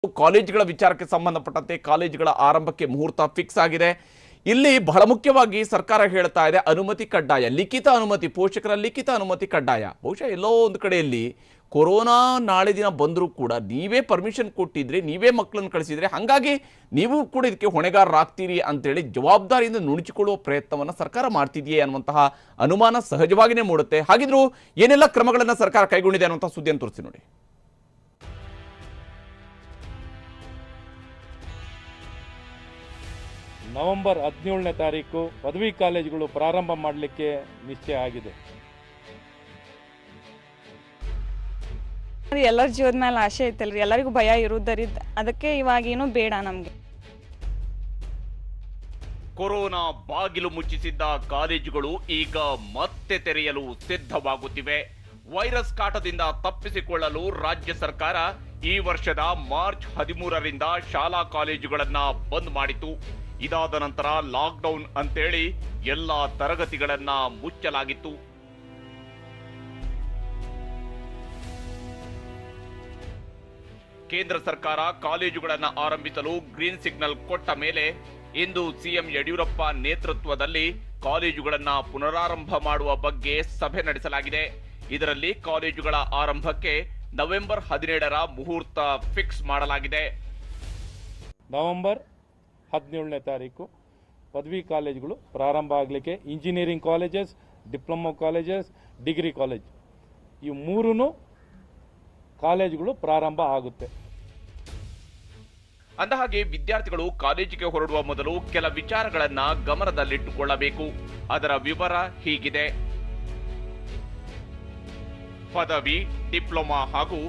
ಕಾಲೇಜುಗಳ ವಿಚಾರಕ್ಕೆ ಸಂಬಂಧಪಟ್ಟಂತೆ ಕಾಲೇಜುಗಳ ಆರಂಭಕ್ಕೆ ಮುಹೂರ್ತ ಫಿಕ್ಸ್ ಆಗಿದೆ. ಇಲ್ಲಿ ಬಹಳ ಮುಖ್ಯವಾಗಿ ಸರ್ಕಾರ ಹೇಳ್ತಾ ಇದೆ ಅನುಮತಿ ಕಡ್ಡಾಯ, ಲಿಖಿತ ಅನುಮತಿ, ಪೋಷಕರ ಲಿಖಿತ ಅನುಮತಿ ಕಡ್ಡಾಯ. ಬಹುಶಃ ಎಲ್ಲೋ ಒಂದು ಕಡೆಯಲ್ಲಿ ಕೊರೋನಾ ನಾಳೆ ದಿನ ಬಂದರೂ ಕೂಡ ನೀವೇ ಪರ್ಮಿಷನ್ ಕೊಟ್ಟಿದ್ರೆ, ನೀವೇ ಮಕ್ಕಳನ್ನು ಕಳಿಸಿದ್ರೆ, ಹಾಗಾಗಿ ನೀವು ಕೂಡ ಇದಕ್ಕೆ ಹೊಣೆಗಾರರಾಗ್ತೀರಿ ಅಂತೇಳಿ ಜವಾಬ್ದಾರಿಯಿಂದ ನುಣುಚಿಕೊಳ್ಳುವ ಪ್ರಯತ್ನವನ್ನು ಸರ್ಕಾರ ಮಾಡ್ತಿದೆಯೇ ಅನ್ನುವಂತಹ ಅನುಮಾನ ಸಹಜವಾಗಿಯೇ ಮೂಡುತ್ತೆ. ಹಾಗಿದ್ರೂ ಏನೆಲ್ಲ ಕ್ರಮಗಳನ್ನು ಸರ್ಕಾರ ಕೈಗೊಂಡಿದೆ ಅನ್ನುವಂತಹ ಸುದ್ದಿಯನ್ನು ತೋರಿಸಿ ನೋಡಿ. ನವೆಂಬರ್ 17ನೇ ತಾರೀಕು ಪದವಿ ಕಾಲೇಜುಗಳು ಪ್ರಾರಂಭ ಮಾಡಲಿಕ್ಕೆ ನಿಶ್ಚಯ ಆಗಿದೆ. ಎಲ್ಲರ ಜೀವದ ಮೇಲೆ ಆಸೆ ಐತಲ್ರಿ, ಎಲ್ಲರಿಗೂ ಭಯ ಇರುವುದರಿಂದ ಅದಕ್ಕೆ ಇವಾಗೇನು ಬೇಡ ನಮಗೆ. ಕೊರೋನಾ ಬಾಗಿಲು ಮುಚ್ಚಿಸಿದ್ದ ಕಾಲೇಜುಗಳು ಈಗ ಮತ್ತೆ ತೆರೆಯಲು ಸಿದ್ಧವಾಗುತ್ತಿವೆ. ವೈರಸ್ ಕಾಟದಿಂದ ತಪ್ಪಿಸಿಕೊಳ್ಳಲು ರಾಜ್ಯ ಸರ್ಕಾರ ಈ ವರ್ಷದ ಮಾರ್ಚ್ 13ರಿಂದ ಶಾಲಾ ಕಾಲೇಜುಗಳನ್ನ ಬಂದ್ ಮಾಡಿತು. ಇದಾದ ನಂತರ ಲಾಕ್ಡೌನ್ ಅಂತೇಳಿ ಎಲ್ಲ ತರಗತಿಗಳನ್ನ ಮುಚ್ಚಲಾಗಿತ್ತು. ಕೇಂದ್ರ ಸರ್ಕಾರ ಕಾಲೇಜುಗಳನ್ನು ಆರಂಭಿಸಲು ಗ್ರೀನ್ ಸಿಗ್ನಲ್ ಕೊಟ್ಟ ಮೇಲೆ ಇಂದು ಸಿಎಂ ಯಡಿಯೂರಪ್ಪ ನೇತೃತ್ವದಲ್ಲಿ ಕಾಲೇಜುಗಳನ್ನು ಪುನರಾರಂಭ ಮಾಡುವ ಬಗ್ಗೆ ಸಭೆ ನಡೆಸಲಾಗಿದೆ. ಇದರಲ್ಲಿ ಕಾಲೇಜುಗಳ ಆರಂಭಕ್ಕೆ ನವೆಂಬರ್ 17ರ ಮುಹೂರ್ತ ಫಿಕ್ಸ್ ಮಾಡಲಾಗಿದೆ. ನವೆಂಬರ್ 17ನೇ ತಾರೀಕು ಪದವಿ ಕಾಲೇಜುಗಳು ಪ್ರಾರಂಭ ಆಗಲಿಕ್ಕೆ engineering colleges, diploma colleges, degree college ಈ ಮೂರೂ ಕಾಲೇಜುಗಳು ಪ್ರಾರಂಭ ಆಗುತ್ತೆ. ಅಂದಹಾಗೆ ವಿದ್ಯಾರ್ಥಿಗಳು ಕಾಲೇಜಿಗೆ ಹೊರಡುವ ಮೊದಲು ಕೆಲ ವಿಚಾರಗಳನ್ನ ಗಮನದಲ್ಲಿಟ್ಟುಕೊಳ್ಳಬೇಕು. ಅದರ ವಿವರ ಹೀಗಿದೆ. ಪದವಿ, ಡಿಪ್ಲೊಮಾ ಹಾಗೂ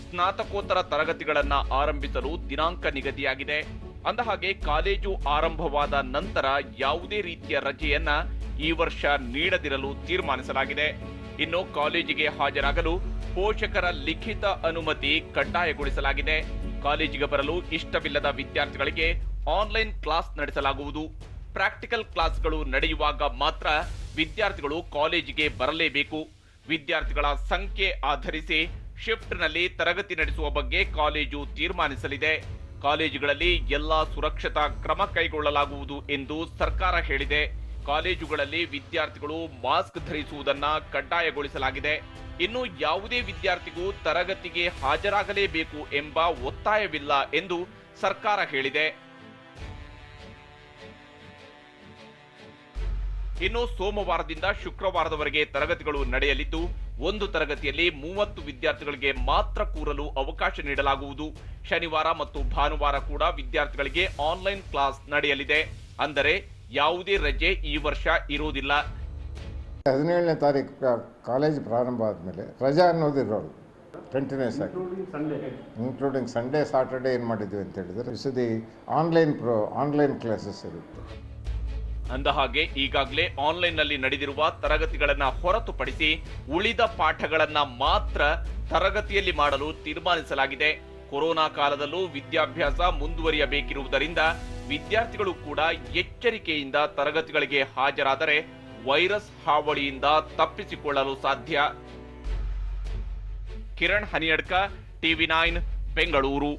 ಸ್ನಾತಕೋತ್ತರ ತರಗತಿಗಳನ್ನ ಆರಂಭಿಸಲು ದಿನಾಂಕ ನಿಗದಿಯಾಗಿದೆ. ಅಂದಹಾಗೆ ಕಾಲೇಜು ಆರಂಭವಾದ ನಂತರ ಯಾವುದೇ ರೀತಿಯ ರಜೆಯನ್ನ ಈ ವರ್ಷ ನೀಡದಿರಲು ತೀರ್ಮಾನಿಸಲಾಗಿದೆ. ಇನ್ನು ಕಾಲೇಜಿಗೆ ಹಾಜರಾಗಲು ಪೋಷಕರ ಲಿಖಿತ ಅನುಮತಿ ಕಡ್ಡಾಯಗೊಳಿಸಲಾಗಿದೆ. ಕಾಲೇಜಿಗೆ ಬರಲು ಇಷ್ಟವಿಲ್ಲದ ವಿದ್ಯಾರ್ಥಿಗಳಿಗೆ ಆನ್ಲೈನ್ ಕ್ಲಾಸ್ ನಡೆಸಲಾಗುವುದು. ಪ್ರಾಕ್ಟಿಕಲ್ ಕ್ಲಾಸ್ಗಳು ನಡೆಯುವಾಗ ಮಾತ್ರ ವಿದ್ಯಾರ್ಥಿಗಳು ಕಾಲೇಜಿಗೆ ಬರಲೇಬೇಕು. ವಿದ್ಯಾರ್ಥಿಗಳ ಸಂಖ್ಯೆ ಆಧರಿಸಿ ಶಿಫ್ಟ್ನಲ್ಲಿ ತರಗತಿ ನಡೆಸುವ ಬಗ್ಗೆ ಕಾಲೇಜು ತೀರ್ಮಾನಿಸಲಿದೆ. ಕಾಲೇಜುಗಳಲ್ಲಿ ಎಲ್ಲಾ ಸುರಕ್ಷತಾ ಕ್ರಮ ಕೈಗೊಳ್ಳಲಾಗುವುದು ಎಂದು ಸರ್ಕಾರ ಹೇಳಿದೆ. ಕಾಲೇಜುಗಳಲ್ಲಿ ವಿದ್ಯಾರ್ಥಿಗಳು ಮಾಸ್ಕ್ ಧರಿಸುವುದನ್ನ ಕಡ್ಡಾಯಗೊಳಿಸಲಾಗಿದೆ. ಇನ್ನು ಯಾವುದೇ ವಿದ್ಯಾರ್ಥಿಗೂ ತರಗತಿಗೆ ಹಾಜರಾಗಲೇಬೇಕು ಎಂಬ ಒತ್ತಾಯವಿಲ್ಲ ಎಂದು ಸರ್ಕಾರ ಹೇಳಿದೆ. ಇನ್ನು ಸೋಮವಾರದಿಂದ ಶುಕ್ರವಾರದವರೆಗೆ ತರಗತಿಗಳು ನಡೆಯಲಿದ್ದು, ಒಂದು ತರಗತಿಯಲ್ಲಿ 30 ವಿದ್ಯಾರ್ಥಿಗಳಿಗೆ ಮಾತ್ರ ಕೂರಲು ಅವಕಾಶ ನೀಡಲಾಗುವುದು. ಶನಿವಾರ ಮತ್ತು ಭಾನುವಾರ ಕೂಡ ವಿದ್ಯಾರ್ಥಿಗಳಿಗೆ ಆನ್ಲೈನ್ ಕ್ಲಾಸ್ ನಡೆಯಲಿದೆ. ಅಂದರೆ ಯಾವುದೇ ರಜೆ ಈ ವರ್ಷ ಇರುವುದಿಲ್ಲ. 17ನೇ ತಾರೀಕು ಕಾಲೇಜ್ ಪ್ರಾರಂಭ ಆದಮೇಲೆ ರಜಾ ಅನ್ನೋದಿರೋದು ಕಂಟಿನ್ಯೂಸ್ ಆಗಿ, ಇನ್ಕ್ಲೂಡಿಂಗ್ ಸಂಡೇ ಸಾಟರ್ಡೇ ಏನು ಮಾಡಿದ್ವಿ ಅಂತ ಹೇಳಿದ್ರೆ ಸದಿ ಆನ್ಲೈನ್ ಕ್ಲಾಸಸ್ ಇರುತ್ತೆ. ಅಂದಹಾಗೆ ಈಗಾಗಲೇ ಆನ್ಲೈನ್ ನಲ್ಲಿ ನಡೆದಿರುವ ತರಗತಿಗಳನ್ನ ಹೊರತುಪಡಿಸಿ ಉಳಿದ ಪಾಠಗಳನ್ನ ಮಾತ್ರ ತರಗತಿಯಲ್ಲಿ ಮಾಡಲು ತೀರ್ಮಾನಿಸಲಾಗಿದೆ. ಕೊರೋನಾ ಕಾಲದಲ್ಲೂ ವಿದ್ಯಾಭ್ಯಾಸ ಮುಂದುವರಿಯಬೇಕಿರುವುದರಿಂದ ವಿದ್ಯಾರ್ಥಿಗಳು ಕೂಡ ಎಚ್ಚರಿಕೆಯಿಂದ ತರಗತಿಗಳಿಗೆ ಹಾಜರಾದರೆ ವೈರಸ್ ಹಾವಳಿಯಿಂದ ತಪ್ಪಿಸಿಕೊಳ್ಳಲು ಸಾಧ್ಯ. ಕಿರಣ್ ಹನಿಯಡ್ಕ, ಟಿವಿ9 ಬೆಂಗಳೂರು.